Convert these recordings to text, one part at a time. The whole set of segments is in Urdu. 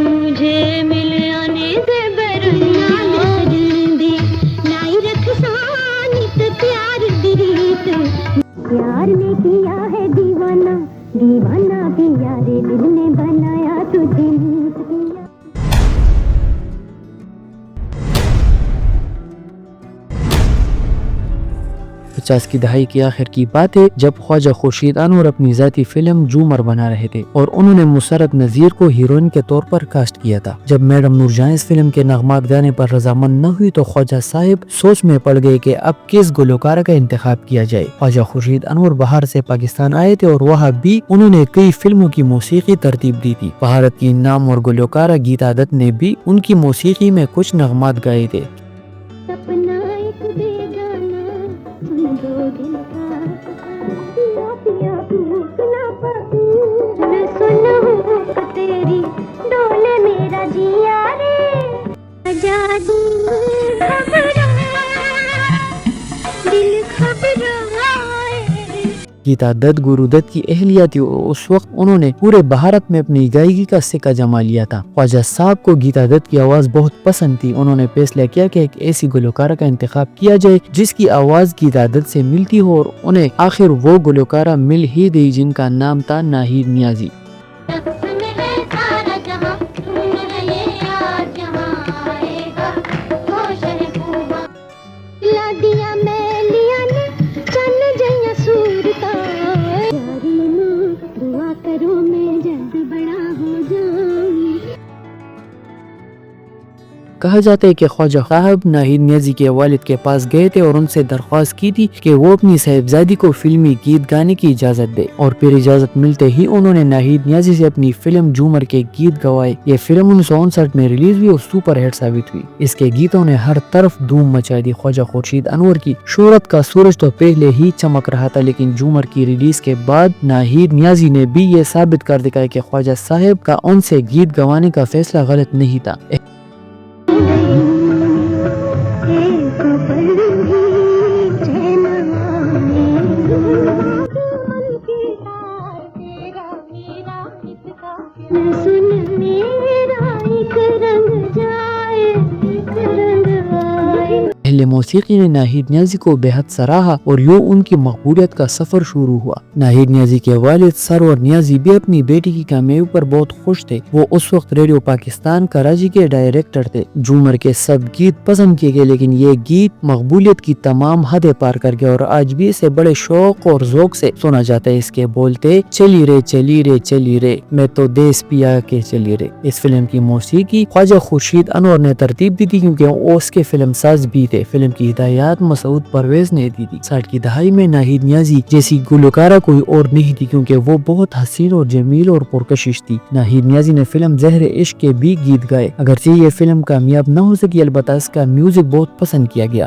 مجھے مل آنے دے پیار نے کیا ہے دیوانہ دیوانہ پیارے دل نے بنایا تجھے نیت کیا. 50 کی دہائی کے آخر کی بات ہے جب خواجہ خورشید انور اپنی ذاتی فلم جومر بنا رہے تھے اور انہوں نے مسرت نذیر کو ہیروئن کے طور پر کاسٹ کیا تھا. جب میڈم نور جہاں اس فلم کے نغمات گانے پر رضامند نہ ہوئی تو خواجہ صاحب سوچ میں پڑ گئے کہ اب کس گلوکارہ کا انتخاب کیا جائے. خواجہ خورشید انور باہر سے پاکستان آئے تھے اور وہاں بھی انہوں نے کئی فلموں کی موسیقی ترتیب دی تھی. بھارت کی نام اور گلوکارہ گیتا دت نے بھی ان کی موسیقی میں کچھ نغمات گائے تھے. گیتا دت گرو دت کی اہلیہ تھی اور اس وقت انہوں نے پورے بھارت میں اپنی گائیکی کا سکہ جما لیا تھا. خواجہ صاحب کو گیتا دت کی آواز بہت پسند تھی. انہوں نے فیصلہ کیا کہ ایک ایسی گلوکارہ کا انتخاب کیا جائے جس کی آواز گیتا دت سے ملتی ہو اور انہیں آخر وہ گلوکارہ مل ہی گئی جن کا نام تھا ناہید نیازی. کہا جاتا ہے کہ خواجہ صاحب ناہید نیازی کے والد کے پاس گئے تھے اور ان سے درخواست کی تھی کہ وہ اپنی صاحبزادی کو فلمی گیت گانے کی اجازت دے اور پھر اجازت ملتے ہی انہوں نے ناہید نیازی سے اپنی فلم جومر کے گیت گوائے. یہ فلم 1959 میں ریلیز ہوئی اور سپر ہٹ ثابت ہوئی. اس کے گیتوں نے ہر طرف دھوم مچا دی. خواجہ خورشید انور کی شہرت کا سورج تو پہلے ہی چمک رہا تھا لیکن جومر کی ریلیز کے بعد ناہید نیازی نے بھی یہ ثابت کر دکھایا کہ خواجہ صاحب کا ان سے گیت گوانے کا فیصلہ غلط نہیں تھا. اہل موسیقی نے ناہید نیازی کو بے حد سراہا اور یوں ان کی مقبولیت کا سفر شروع ہوا. ناہید نیازی کے والد سرور نیازی بھی اپنی بیٹی کی کامیابی پر بہت خوش تھے. وہ اس وقت ریڈیو پاکستان کراچی کے ڈائریکٹر تھے. جومر کے سب گیت پسند کیے گئے لیکن یہ گیت مقبولیت کی تمام حدیں پار کر گئے اور آج بھی اسے بڑے شوق اور ذوق سے سنا جاتا ہے. اس کے بولتے چلی رے چلی رے چلی رے میں تو دیس پیا کے چلی رے. اس فلم کی موسیقی خواجہ خورشید انور نے ترتیب دی تھی کیونکہ وہ اس کے فلم ساز بھی تھے. فلم کی ہدایات مسعود پرویز نے دی تھی. 60 کی دہائی میں ناہید نیازی جیسی گلوکارہ کوئی اور نہیں تھی کیونکہ وہ بہت حسین اور جمیل اور پرکشش تھی. ناہید نیازی نے فلم زہر عشق کے بھی گیت گائے. اگرچہ یہ فلم کامیاب نہ ہو سکی البتہ اس کا میوزک بہت پسند کیا گیا.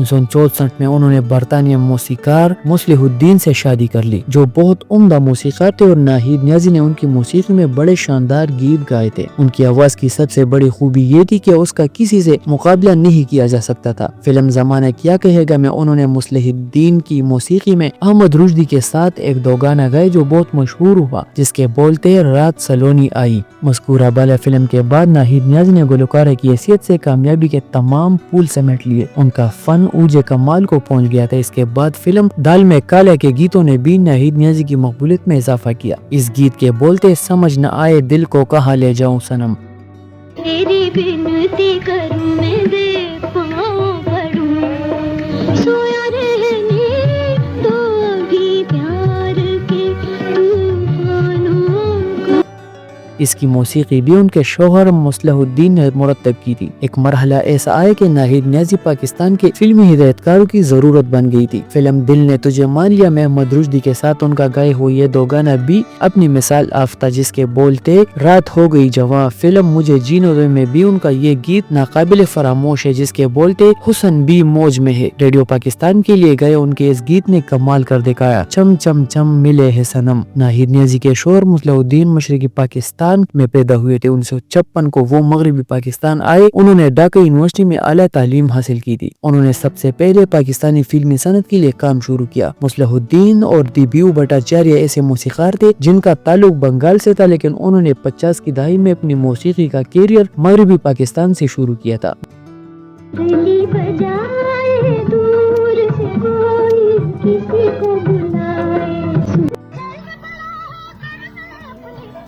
سن 64 میں انہوں نے برطانیہ موسیقار مصلح الدین سے شادی کر لی جو بہت عمدہ موسیقار تھے اور ناہید نیازی نے ان کی موسیقی میں بڑے شاندار گیت گائے تھے. ان کی آواز کی سب سے بڑی خوبی یہ تھی کہ اس کا کسی سے مقابلہ نہیں کیا جا سکتا تھا. فلم زمانہ کیا کہے گا میں انہوں نے مصلح الدین کی موسیقی میں احمد رشدی کے ساتھ ایک دو گانا گائے جو بہت مشہور ہوا جس کے بولتے رات سلونی آئی. مذکورہ بالا فلم کے بعد ناہید نیازی نے گلوکارہ کی حیثیت سے کامیابی کے تمام پھول سمیٹ لیے. ان کا فن اوج کمال کو پہنچ گیا تھا. اس کے بعد فلم دال میں کالا کے گیتوں نے بھی ناہید نیازی کی مقبولیت میں اضافہ کیا. اس گیت کے بولتے سمجھ نہ آئے دل کو کہاں لے جاؤں صنم. تیری بنتی کروں میں دے پاؤں پڑوں سویا رہنے تو بھی پیار کے طوفانوں کو. اس کی موسیقی بھی ان کے شوہر مصلح الدین نے مرتب کی تھی۔ ایک مرحلہ ایسا آیا کہ ناہید نیازی پاکستان کے فلمی ہدایتکاروں کی ضرورت بن گئی تھی۔ فلم دل نے تجھے مان لیا محمد رشدی کے ساتھ ان کا گائے ہوئے یہ دو گانا بھی اپنی مثال آفتہ، جس کے بول تھے رات ہو گئی جواں۔ فلم مجھے جینو دے میں بھی ان کا یہ گیت ناقابل فراموش ہے، جس کے بول تھے حسن بھی موج میں ہے۔ ریڈیو پاکستان کے لیے گئے ان کے اس گیت نے کمال کر دکھایا۔ چم چم چم ملے ہے صنم۔ ناہید نیازی کے شوہر مصلح الدین مشرقی پاکستان میں پیدا ہوئے تھے۔ 1956 کو وہ مغربی پاکستان آئے۔ انہوں نے ڈھاکہ یونیورسٹی میں اعلیٰ تعلیم حاصل کی تھی۔ انہوں نے سب سے پہلے پاکستانی فلمی صنعت کے لیے کام شروع کیا۔ مصلح الدین اور دیبیو بھٹاچاریہ ایسے موسیقار تھے جن کا تعلق بنگال سے تھا، لیکن انہوں نے 50 کی دہائی میں اپنی موسیقی کا کیریئر مغربی پاکستان سے شروع کیا تھا۔ گلی بجائے دور سے کوئی کسی کو بلائے،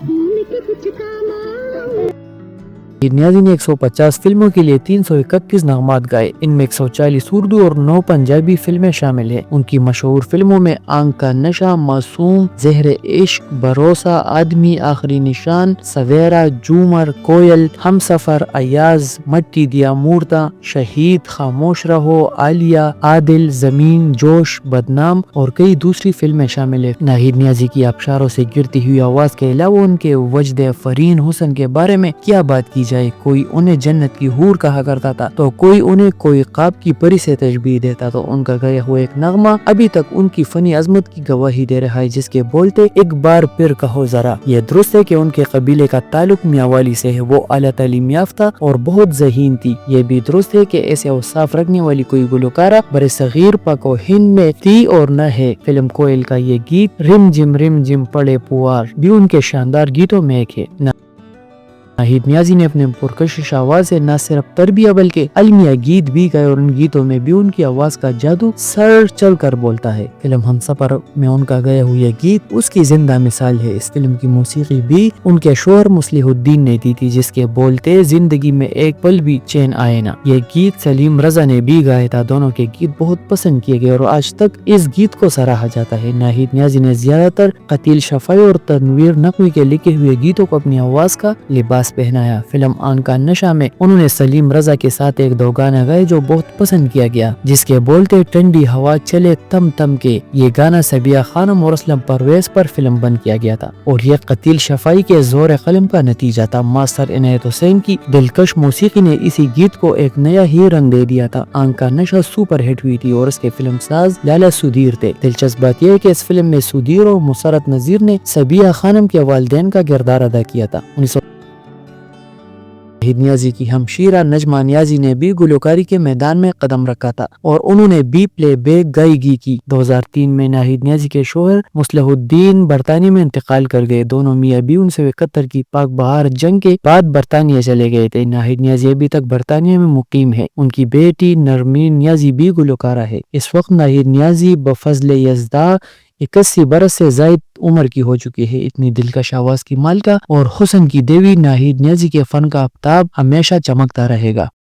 دین کے کچھ کام آئے۔ ناہید نیازی نے 150 فلموں کے لیے 331 نغمات گائے۔ ان میں 140 اردو اور 9 پنجابی فلمیں شامل ہیں۔ ان کی مشہور فلموں میں آنکھ کا نشہ، معصوم، زہر عشق، بھروسہ، آدمی، آخری نشان، سویرا، جومر، کوئل، ہم سفر، ایاز، مٹی دیا مورتا، شہید، خاموش رہو، عالیہ، عادل، زمین، جوش، بدنام اور کئی دوسری فلمیں شامل ہیں۔ ناہید نیازی کی آبشاروں سے گرتی ہوئی آواز کے علاوہ ان کے وجد فرین حسن کے بارے میں کیا بات کی جائے۔ کوئی انہیں جنت کی حور کہا کرتا تھا تو کوئی انہیں کوئی خواب کی پری سے تشبیہ دیتا، تو ان کا گایا ہوا ایک نغمہ ابھی تک ان کی فنی عظمت کی گواہی دے رہا ہے، جس کے بولتے ایک بار پھر کہو ذرا۔ یہ درست ہے کہ ان کے قبیلے کا تعلق میاں سے ہے، وہ اعلیٰ تعلیم یافتہ اور بہت ذہین تھی۔ یہ بھی درست ہے کہ ایسے اوصاف رکھنے والی کوئی گلوکارہ برصغیر پاک و ہند میں تھی اور نہ ہے۔ فلم کوئل کا یہ گیت رم جم پڑے پوار بھی ان کے شاندار گیتوں میں ایک ہے۔ ناہید نیازی نے اپنے پرکشش آواز سے نہ صرف تربیہ بلکہ المیہ گیت بھی گائے، اور ان گیتوں میں بھی ان کی آواز کا جادو سر چل کر بولتا ہے۔ فلم ہم سفر میں ان کا گایا ہوا گیت اس کی زندہ مثال ہے۔ اس فلم کی موسیقی بھی ان کے شوہر مصلح الدین نے دی تھی، جس کے بولتے زندگی میں ایک پل بھی چین آئے نا۔ یہ گیت سلیم رضا نے بھی گایا تھا۔ دونوں کے گیت بہت پسند کیے گئے اور آج تک اس گیت کو سراہا جاتا ہے۔ ناہید نیازی نے زیادہ تر قتیل شفائی اور تنویر نقوی کے لکھے ہوئے گیتوں کو اپنی آواز کا لباس پہنایا۔ فلم آنکھ کا نشہ میں انہوں نے سلیم رضا کے ساتھ ایک دو گانا گائے جو بہت پسند کیا گیا، جس کے بولتے ٹھنڈی ہوا چلے تم تم کے۔ یہ گانا سبیہ خانم اور اسلم پرویز پر فلم بند کیا گیا تھا اور یہ قتیل شفائی کے زور قلم کا نتیجہ تھا۔ ماسٹر عنایت حسین کی دلکش موسیقی نے اسی گیت کو ایک نیا ہی رنگ دے دیا تھا۔ آنکھ کا نشہ سپر ہٹ ہوئی تھی اور اس کے فلم ساز لالا سدھیر تھے۔ دلچسپ بات یہ ہے کہ اس فلم میں سدھیر اور مسرت نذیر نے سبیہ خانم کے والدین کا کردار ادا کیا تھا۔ ناہید نیازی کی ہمشیرہ نجمہ نیازی نے بھی گلوکاری کے میدان میں قدم رکھا تھا اور انہوں نے بھی پلے بیک گائیگی کی۔ 2003 میں ناہید نیازی کے شوہر مصلح الدین برطانیہ میں انتقال کر گئے۔ دونوں میاں بیوی 1971 کی پاک بہار جنگ کے بعد برطانیہ چلے گئے تھے۔ ناہید نیازی ابھی تک برطانیہ میں مقیم ہے۔ ان کی بیٹی نرمین نیازی بھی گلوکارہ ہے۔ اس وقت ناہید نیازی بفضل یزداں 81 برس سے زائد عمر کی ہو چکی ہے۔ اتنی دلکش آواز کی مالکہ اور حسن کی دیوی ناہید نیازی کے فن کا آفتاب ہمیشہ چمکتا رہے گا۔